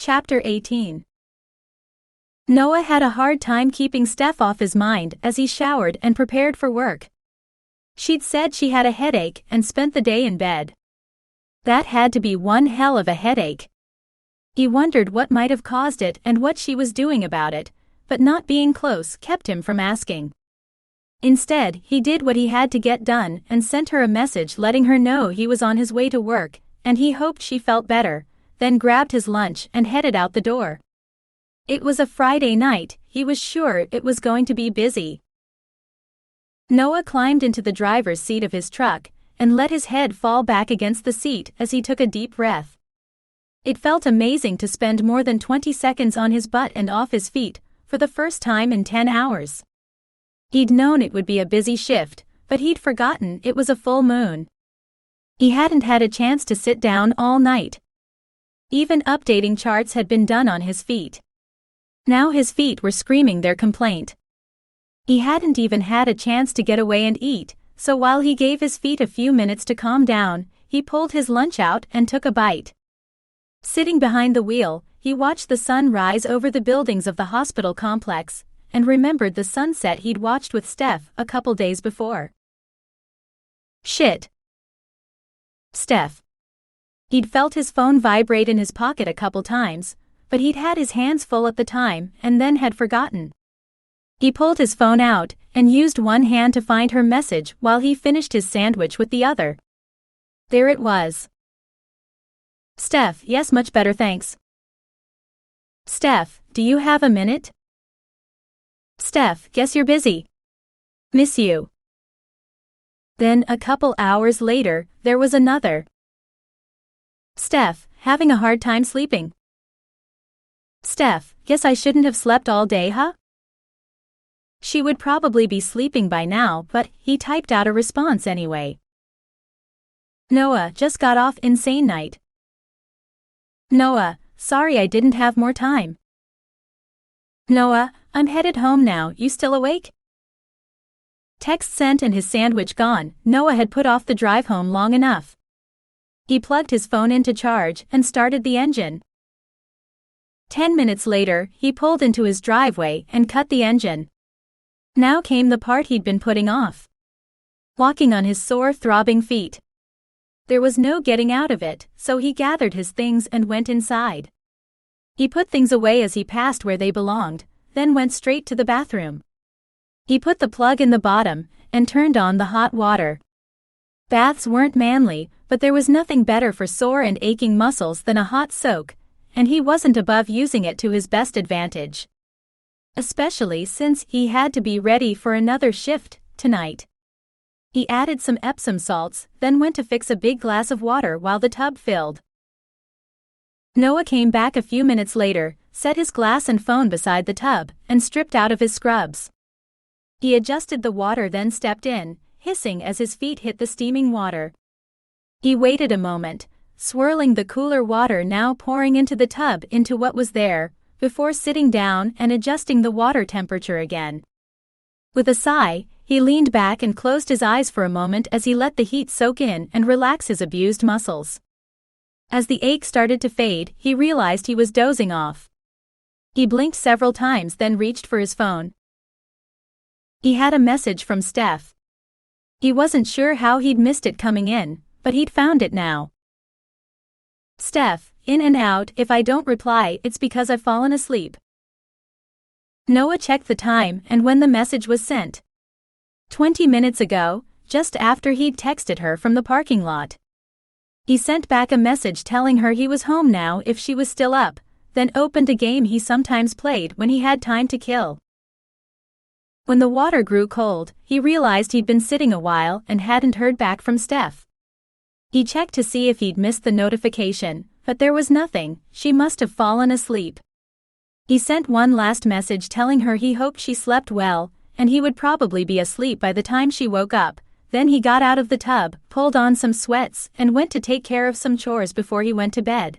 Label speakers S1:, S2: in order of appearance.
S1: Chapter 18. Noah had a hard time keeping Steph off his mind as he showered and prepared for work. She'd said she had a headache and spent the day in bed. That had to be one hell of a headache. He wondered what might have caused it and what she was doing about it, but not being close kept him from asking. Instead, he did what he had to get done and sent her a message letting her know he was on his way to work, and he hoped she felt better, then grabbed his lunch and headed out the door. It was a Friday night, he was sure it was going to be busy. Noah climbed into the driver's seat of his truck and let his head fall back against the seat as he took a deep breath. It felt amazing to spend more than 20 seconds on his butt and off his feet, for the first time in 10 hours. He'd known it would be a busy shift, but he'd forgotten it was a full moon. He hadn't had a chance to sit down all night. Even updating charts had been done on his feet. Now his feet were screaming their complaint. He hadn't even had a chance to get away and eat, so while he gave his feet a few minutes to calm down, he pulled his lunch out and took a bite. Sitting behind the wheel, he watched the sun rise over the buildings of the hospital complex, and remembered the sunset he'd watched with Steph a couple days before. Shit. Steph. He'd felt his phone vibrate in his pocket a couple times, but he'd had his hands full at the time and then had forgotten. He pulled his phone out and used one hand to find her message while he finished his sandwich with the other. There it was. Steph, yes, much better, thanks. Steph, do you have a minute? Steph, guess you're busy. Miss you. Then a couple hours later, there was another. Steph, having a hard time sleeping. Steph, guess I shouldn't have slept all day, huh? She would probably be sleeping by now, but he typed out a response anyway. Noah, just got off insane night. Noah, sorry I didn't have more time. Noah, I'm headed home now, you still awake? Text sent and his sandwich gone. Noah had put off the drive home long enough. He plugged his phone into charge and started the engine. 10 minutes later, he pulled into his driveway and cut the engine. Now came the part he'd been putting off. Walking on his sore, throbbing feet. There was no getting out of it, so he gathered his things and went inside. He put things away as he passed where they belonged, then went straight to the bathroom. He put the plug in the bottom and turned on the hot water. Baths weren't manly, but there was nothing better for sore and aching muscles than a hot soak, and he wasn't above using it to his best advantage. Especially since he had to be ready for another shift tonight. He added some Epsom salts, then went to fix a big glass of water while the tub filled. Noah came back a few minutes later, set his glass and phone beside the tub, and stripped out of his scrubs. He adjusted the water, then stepped in, hissing as his feet hit the steaming water. He waited a moment, swirling the cooler water now pouring into the tub into what was there, before sitting down and adjusting the water temperature again. With a sigh, he leaned back and closed his eyes for a moment as he let the heat soak in and relax his abused muscles. As the ache started to fade, he realized he was dozing off. He blinked several times, then reached for his phone. He had a message from Steph. He wasn't sure how he'd missed it coming in, but he'd found it now. Steph, in and out, if I don't reply, it's because I've fallen asleep. Noah checked the time and when the message was sent. 20 minutes ago, just after he'd texted her from the parking lot. He sent back a message telling her he was home now if she was still up, then opened a game he sometimes played when he had time to kill. When the water grew cold, he realized he'd been sitting a while and hadn't heard back from Steph. He checked to see if he'd missed the notification, but there was nothing. She must have fallen asleep. He sent one last message telling her he hoped she slept well, and he would probably be asleep by the time she woke up. Then he got out of the tub, pulled on some sweats, and went to take care of some chores before he went to bed.